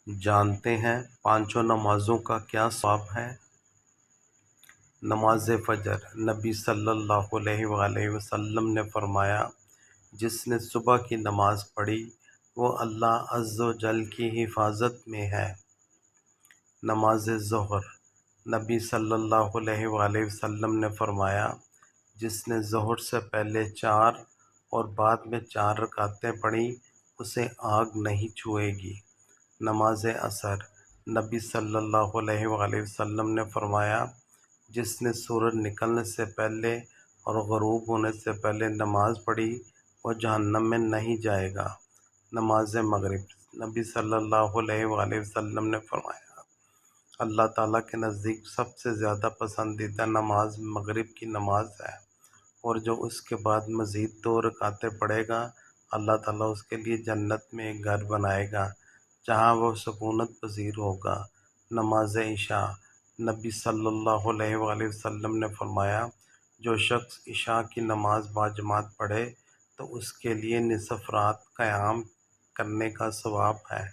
جانتے ہیں پانچوں نمازوں کا کیا ثواب ہے؟ نماز فجر۔ نبی صلی اللہ علیہ وآلہ وسلم نے فرمایا، جس نے صبح کی نماز پڑھی وہ اللہ عز و جل کی حفاظت میں ہے۔ نماز ظہر۔ نبی صلی اللہ علیہ وآلہ وسلم نے فرمایا، جس نے ظہر سے پہلے 4 اور بعد میں 4 رکعتیں پڑھیں اسے آگ نہیں چھوئے گی۔ نماز عصر۔ نبی صلی اللہ علیہ وآلہ وسلم نے فرمایا، جس نے سورج نکلنے سے پہلے اور غروب ہونے سے پہلے نماز پڑھی وہ جہنم میں نہیں جائے گا۔ نماز مغرب۔ نبی صلی اللہ علیہ وآلہ وسلم نے فرمایا، اللہ تعالیٰ کے نزدیک سب سے زیادہ پسندیدہ نماز مغرب کی نماز ہے، اور جو اس کے بعد مزید 2 رکعتیں پڑھے گا اللہ تعالیٰ اس کے لیے جنت میں ایک گھر بنائے گا جہاں وہ سکونت پذیر ہوگا۔ نماز عشاء۔ نبی صلی اللہ علیہ وآلہ وسلم نے فرمایا، جو شخص عشاء کی نماز باجماعت پڑھے تو اس کے لیے نصف رات قیام کرنے کا ثواب ہے۔